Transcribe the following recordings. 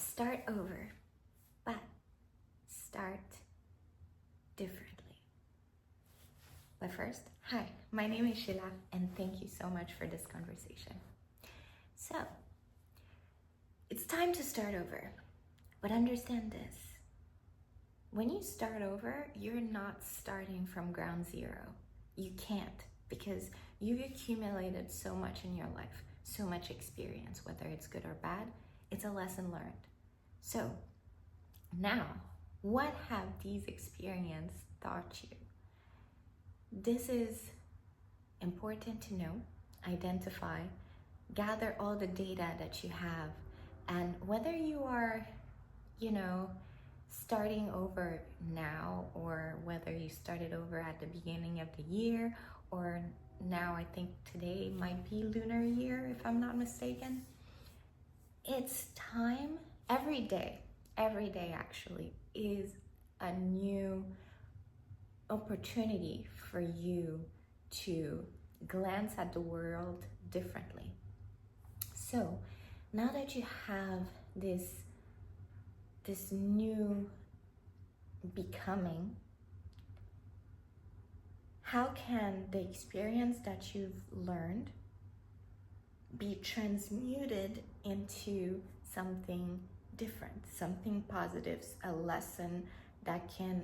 start over, but start differently. But first, hi, my name is Sheila, and thank you so much for this conversation. So, it's time to start over, but understand this. When you start over, you're not starting from ground zero. You can't, because you've accumulated so much in your life, so much experience, whether it's good or bad. It's a lesson learned. So now, what have these experiences taught you? This is important to know, identify, gather all the data that you have, and whether you are, starting over now, or whether you started over at the beginning of the year, or now I think today might be lunar year, if I'm not mistaken. It's time, every day actually is a new opportunity for you to glance at the world differently. So now that you have this new becoming, how can the experience that you've learned be transmuted into something different, something positive, a lesson that can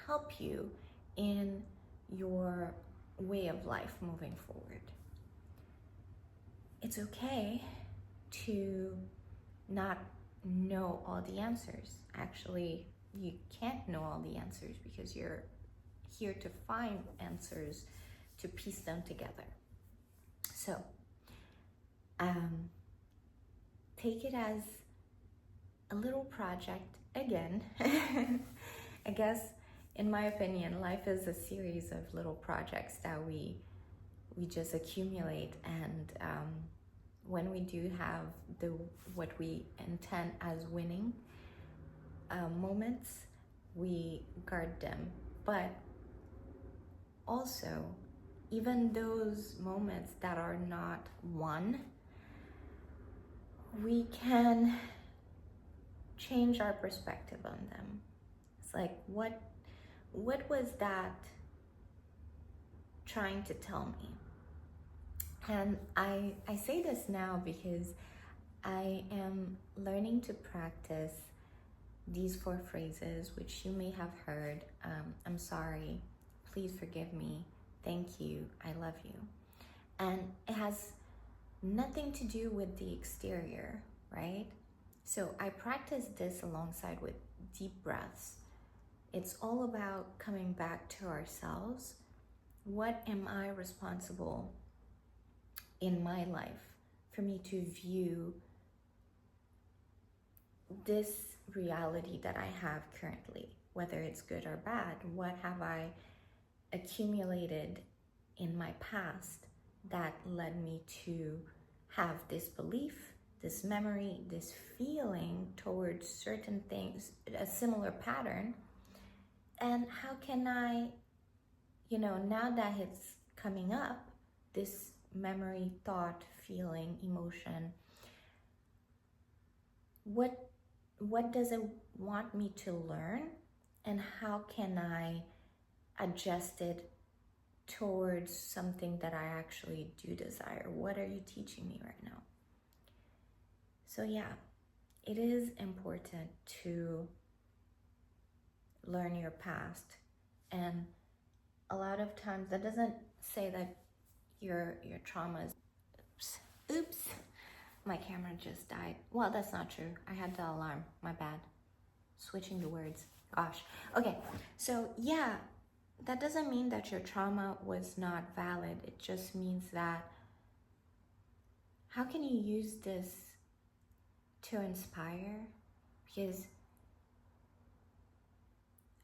help you in your way of life moving forward? It's okay to not know all the answers. Actually, you can't know all the answers because you're here to find answers, to piece them together. So, take it as a little project again. I guess, in my opinion, life is a series of little projects that we just accumulate, and when we do have what we intend as winning moments, we guard them. But also, even those moments that are not won, we can change our perspective on them. It's like, what was that trying to tell me? And I say this now because I am learning to practice these 4 phrases, which you may have heard. I'm sorry, please forgive me, thank you, I love you. And it has nothing to do with the exterior, right? So I practice this alongside with deep breaths. It's all about coming back to ourselves. What am I responsible in my life for me to view this reality that I have currently, whether it's good or bad? What have I accumulated in my past that led me to have this belief, this memory, this feeling towards certain things, a similar pattern? And how can I, now that it's coming up, this memory, thought, feeling, emotion, what does it want me to learn, and how can I adjust it towards something that I actually do desire? What are you teaching me right now? So yeah, it is important to learn your past, and a lot of times that doesn't say that your trauma is oops, my camera just died. Well, that's not true. I had the alarm, my bad. Switching the words, gosh. Okay, so yeah, that doesn't mean that your trauma was not valid. It just means that how can you use this to inspire? Because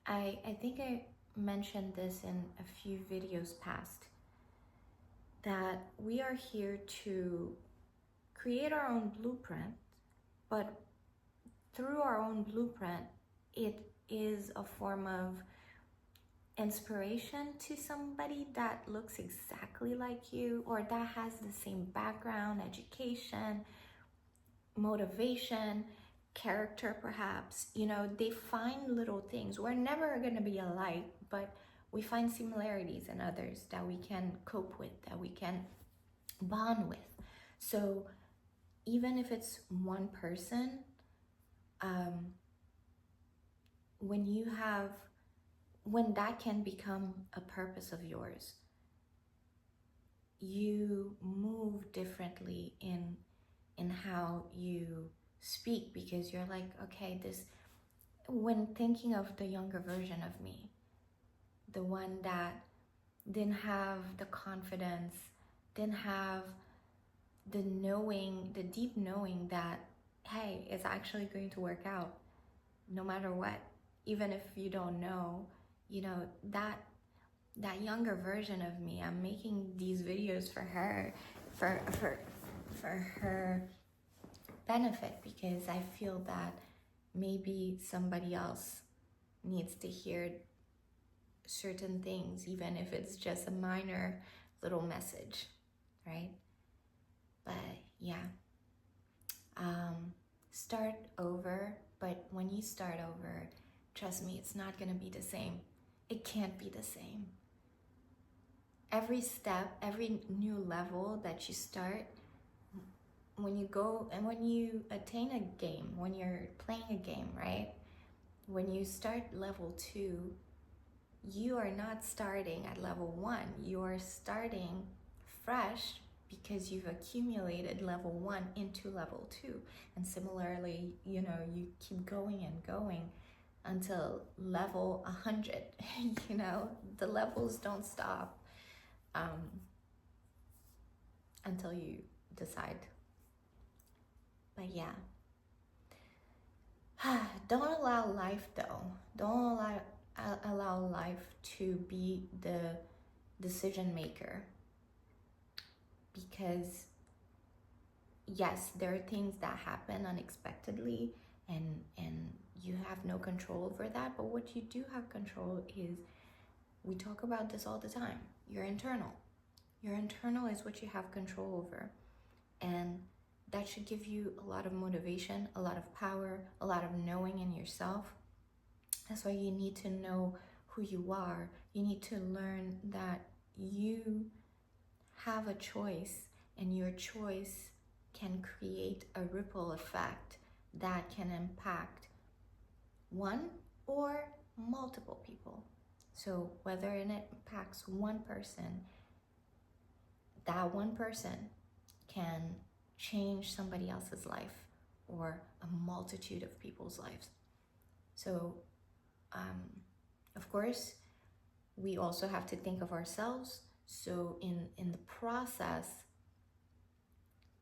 I think I mentioned this in a few videos past, that we are here to create our own blueprint, but through our own blueprint, it is a form of inspiration to somebody that looks exactly like you, or that has the same background, education, motivation, character, perhaps, they find little things. We're never going to be alike, but we find similarities in others that we can cope with, that we can bond with. So even if it's one person, when that can become a purpose of yours, you move differently in how you speak, because you're like, okay, when thinking of the younger version of me, the one that didn't have the confidence, didn't have the deep knowing that, hey, it's actually going to work out no matter what. Even if you don't know, that younger version of me, I'm making these videos for her, for her benefit, because I feel that maybe somebody else needs to hear certain things, even if it's just a minor little message, right? But yeah, start over. But when you start over, trust me, it's not gonna be the same. It can't be the same. Every step, every new level that you start, when you go and when you attain a game, when you're playing a game, right? When you start level 2, you are not starting at level 1. You are starting fresh because you've accumulated level 1 into level 2. And similarly, you keep going and going until level 100. The levels don't stop until you decide. But yeah, don't allow life to be the decision maker, because yes, there are things that happen unexpectedly, and you have no control over that. But what you do have control is, we talk about this all the time, your internal is what you have control over. And that should give you a lot of motivation, a lot of power, a lot of knowing in yourself. That's why you need to know who you are. You need to learn that you have a choice, and your choice can create a ripple effect that can impact one or multiple people. So whether it impacts one person, that one person can change somebody else's life or a multitude of people's lives. So of course, we also have to think of ourselves. So in the process,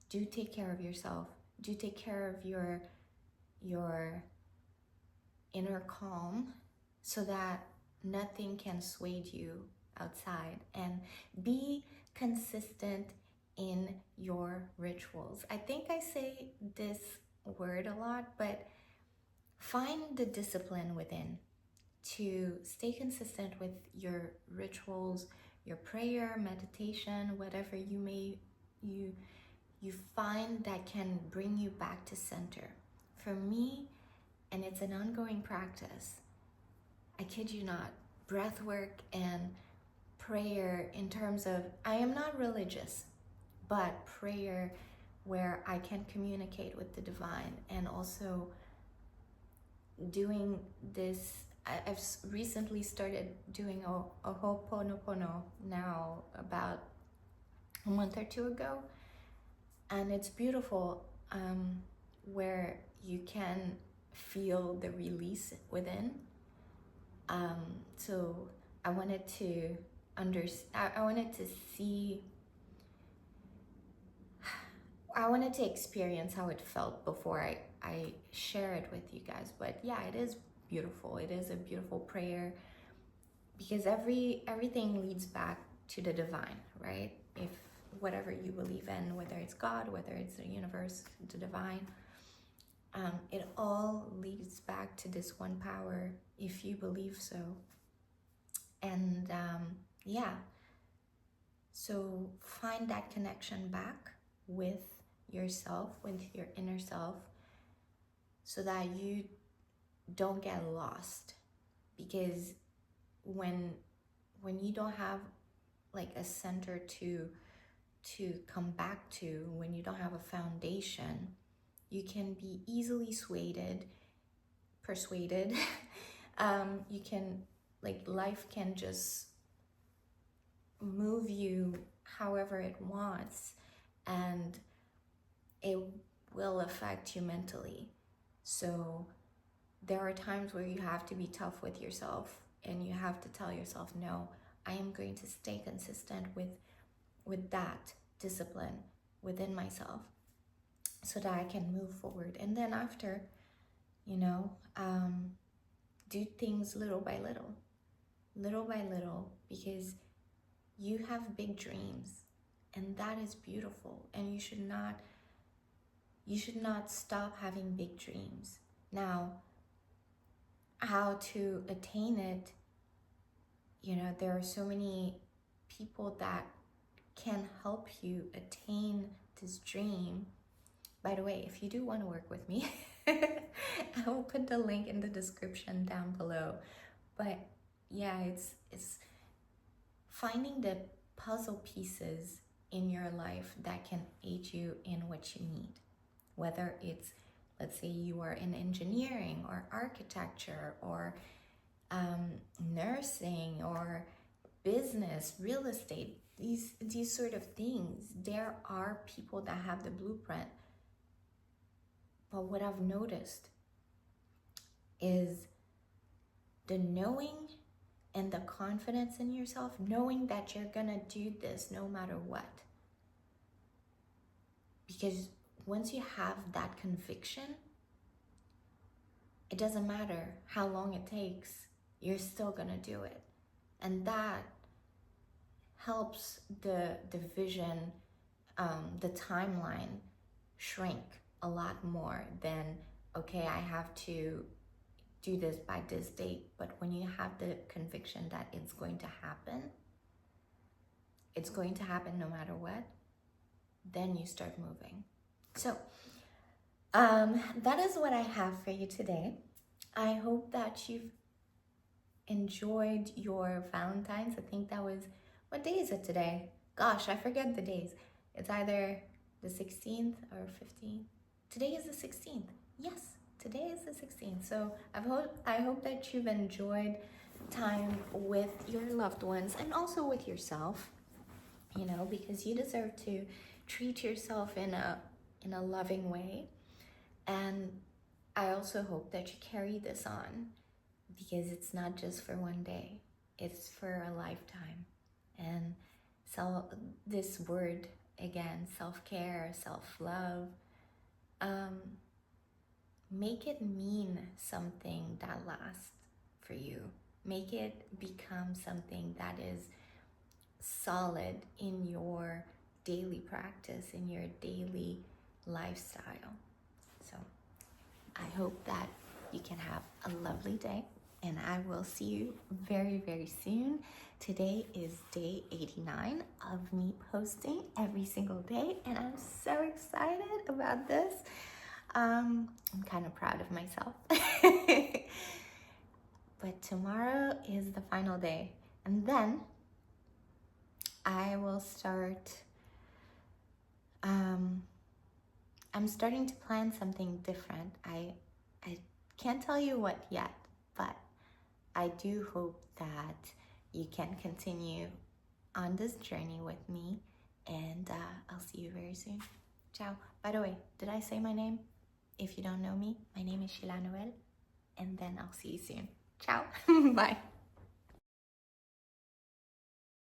do take care of yourself. Do take care of your inner calm, so that nothing can sway you outside. And be consistent in your rituals. I think I say this word a lot, but find the discipline within to stay consistent with your rituals, your prayer, meditation, whatever you find that can bring you back to center. For me, and it's an ongoing practice, I kid you not, breath work and prayer, in terms of, I am not religious, but prayer where I can communicate with the divine, and also doing this. I've recently started doing a Ho'oponopono now, about a month or 2 ago, and it's beautiful, where you can feel the release within. So I wanted to experience how it felt before I share it with you guys. But yeah, it is beautiful. It is a beautiful prayer, because everything leads back to the divine, right? If whatever you believe in, whether it's God, whether it's the universe, the divine, it all leads back to this one power, if you believe so. And yeah, so find that connection back with yourself, with your inner self, so that you don't get lost. Because when you don't have like a center to come back to, when you don't have a foundation, you can be easily persuaded. You can, like, life can just move you however it wants, and it will affect you mentally. So there are times where you have to be tough with yourself, and you have to tell yourself, no, I am going to stay consistent with that discipline within myself, so that I can move forward. And then after, do things little by little, because you have big dreams, and that is beautiful, and you should not stop having big dreams. Now, how to attain it, there are so many people that can help you attain this dream. By the way, if you do want to work with me, I will put the link in the description down below. But yeah, it's finding the puzzle pieces in your life that can aid you in what you need. Whether it's, let's say, you are in engineering or architecture or nursing or business, real estate, these sort of things. There are people that have the blueprint. But what I've noticed is the knowing and the confidence in yourself, knowing that you're gonna do this no matter what. Because once you have that conviction, it doesn't matter how long it takes, you're still gonna do it. And that helps the vision, the timeline shrink a lot more than, okay, I have to do this by this date. But when you have the conviction that it's going to happen no matter what, then you start moving. So that is what I have for you today. I hope that you've enjoyed your Valentine's. I think that was, what day is it today? Gosh, I forget the days. It's either the 16th or 15th. Today is the 16th. Yes, today is the 16th. So I hope that you've enjoyed time with your loved ones and also with yourself, because you deserve to treat yourself in a loving way. And I also hope that you carry this on, because it's not just for one day, it's for a lifetime. And so this word, again, self-care, self-love, make it mean something that lasts for you. Make it become something that is solid in your daily practice, in your daily lifestyle. So I hope that you can have a lovely day, and I will see you very, very soon. Today is day 89 of me posting every single day, and I'm so excited about this. I'm kind of proud of myself. But tomorrow is the final day, and then I will start, I'm starting to plan something different. I can't tell you what yet, but I do hope that you can continue on this journey with me, and I'll see you very soon. Ciao. By the way, did I say my name? If you don't know me, my name is Sheila, and then I'll see you soon. Ciao. Bye.